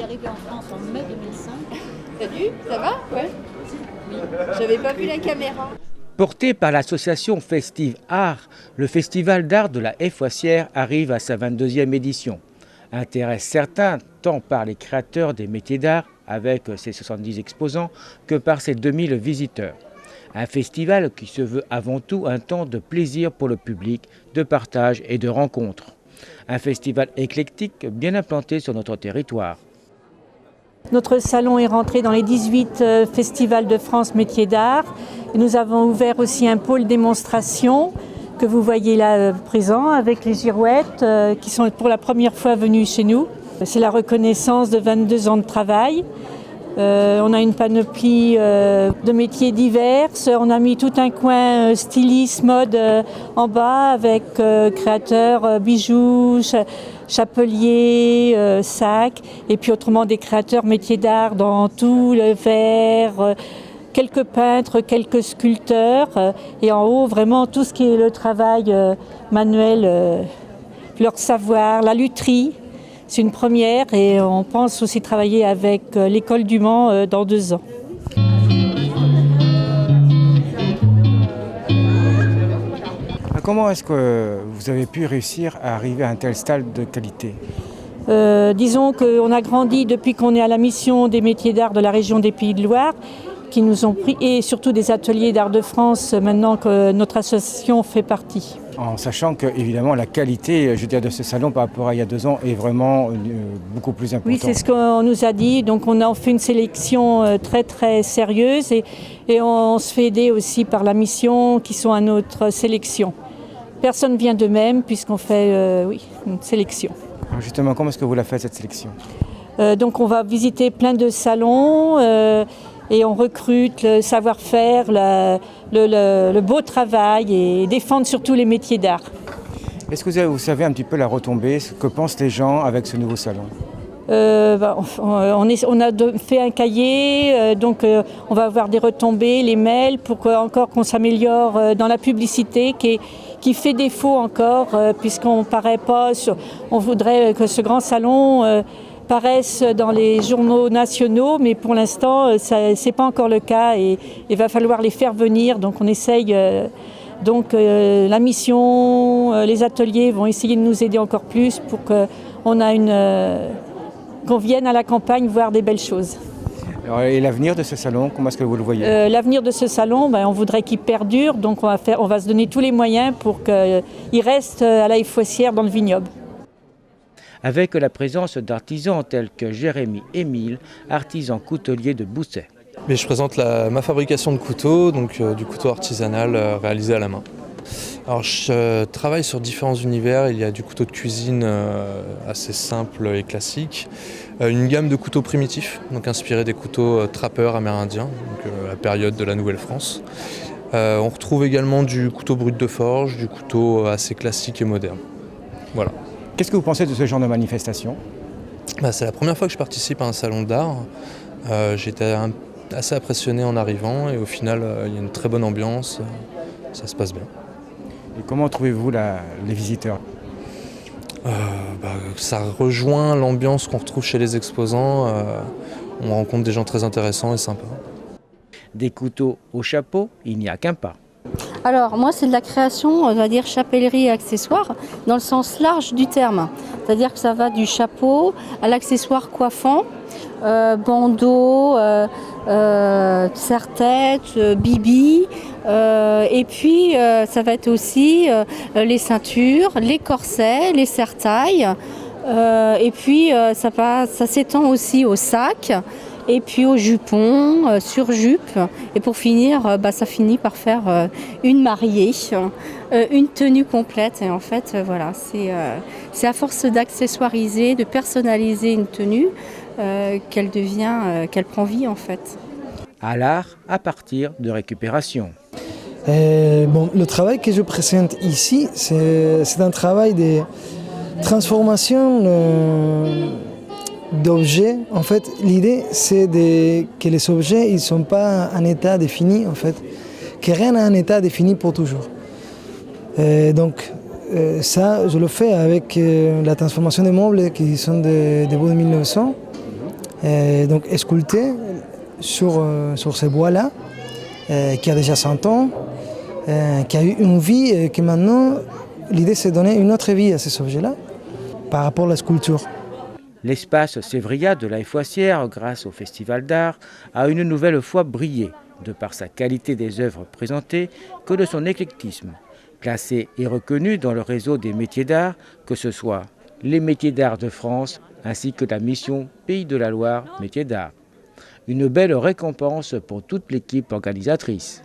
arrivé en France en mai 2005. Salut, ça va? Ouais. Oui. J'avais pas vu la caméra. Porté par l'association Festive Art, le festival d'art de la Haie-Fouassière arrive à sa 22e édition. Intéresse certains tant par les créateurs des métiers d'art, avec ses 70 exposants, que par ses 2000 visiteurs. Un festival qui se veut avant tout un temps de plaisir pour le public, de partage et de rencontres. Un festival éclectique bien implanté sur notre territoire. Notre salon est rentré dans les 18 festivals de France métiers d'art. Nous avons ouvert aussi un pôle démonstration que vous voyez là présent avec les girouettes qui sont pour la première fois venues chez nous. C'est la reconnaissance de 22 ans de travail. On a une panoplie de métiers divers. On a mis tout un coin styliste, mode en bas avec créateurs bijoux, chapeliers, sacs. Et puis autrement des créateurs métiers d'art dans tout, le verre, quelques peintres, quelques sculpteurs. Et en haut vraiment tout ce qui est le travail manuel, leur savoir, la lutherie. C'est une première et on pense aussi travailler avec l'école du Mans dans 2 ans. Comment est-ce que vous avez pu réussir à arriver à un tel stade de qualité ? Disons qu'on a grandi depuis qu'on est à la mission des métiers d'art de la région des Pays de Loire, qui nous ont pris, et surtout des ateliers d'art de France maintenant que notre association fait partie. En sachant que, évidemment, la qualité, de ce salon par rapport à il y a 2 ans est vraiment beaucoup plus importante. Oui, c'est ce qu'on nous a dit. Donc, on a fait une sélection très, très sérieuse et on se fait aider aussi par la mission qui sont à notre sélection. Personne ne vient d'eux-mêmes puisqu'on fait une sélection. Alors justement, comment est-ce que vous la faites, cette sélection ? Donc, on va visiter plein de salons et on recrute le savoir-faire, le beau travail et défendre surtout les métiers d'art. Est-ce que vous savez un petit peu la retombée, ce que pensent les gens avec ce nouveau salon ? On a fait un cahier, donc on va avoir des retombées, les mails, pour qu'on s'améliore dans la publicité qui fait défaut encore, puisqu'on paraît pas, on voudrait que ce grand salon paraissent dans les journaux nationaux, mais pour l'instant, ce n'est pas encore le cas et il va falloir les faire venir. Donc on essaye, la mission, les ateliers vont essayer de nous aider encore plus pour qu'on vienne à la campagne voir des belles choses. Alors, et l'avenir de ce salon, comment est-ce que vous le voyez ? L'avenir de ce salon, on voudrait qu'il perdure, donc on va se donner tous les moyens pour qu'il reste à la Haie-Fouassière dans le vignoble. Avec la présence d'artisans tels que Jérémy Émile, artisan coutelier de Bousset. Mais je présente ma fabrication de couteaux, donc du couteau artisanal réalisé à la main. Alors je travaille sur différents univers, il y a du couteau de cuisine assez simple et classique, une gamme de couteaux primitifs, donc inspirés des couteaux trappeurs amérindiens, donc la période de la Nouvelle-France. On retrouve également du couteau brut de forge, du couteau assez classique et moderne. Voilà. Qu'est-ce que vous pensez de ce genre de manifestation ? C'est la première fois que je participe à un salon d'art. J'étais assez impressionné en arrivant et au final, il y a une très bonne ambiance, ça se passe bien. Et comment trouvez-vous les visiteurs ? Ça rejoint l'ambiance qu'on retrouve chez les exposants. On rencontre des gens très intéressants et sympas. Des couteaux au chapeau, il n'y a qu'un pas. Alors moi c'est de la création, on va dire chapellerie et accessoires dans le sens large du terme. C'est-à-dire que ça va du chapeau à l'accessoire coiffant, bandeau, serre-tête, bibi. Et puis ça va être aussi les ceintures, les corsets, les serre-tailles. Et puis ça s'étend aussi aux sacs. Et puis au jupon, sur jupe. Et pour finir, ça finit par faire une mariée, une tenue complète. Et en fait, voilà, c'est à force d'accessoiriser, de personnaliser une tenue qu'elle prend vie en fait. À l'art à partir de récupération. Le travail que je présente ici, c'est un travail de transformation d'objets. En fait, l'idée, c'est que les objets, ils ne sont pas en état défini, en fait, que rien n'a un état défini pour toujours. Ça, je le fais avec la transformation des meubles qui sont début de 1900. donc sculpté sur ces bois-là, qui a déjà 100 ans, qui a eu une vie et que maintenant, l'idée c'est de donner une autre vie à ces objets-là par rapport à la sculpture. L'espace Sévria de la Foissière, grâce au Festival d'art, a une nouvelle fois brillé, de par sa qualité des œuvres présentées que de son éclectisme. Classé et reconnu dans le réseau des métiers d'art, que ce soit les métiers d'art de France ainsi que la mission Pays de la Loire métiers d'art. Une belle récompense pour toute l'équipe organisatrice.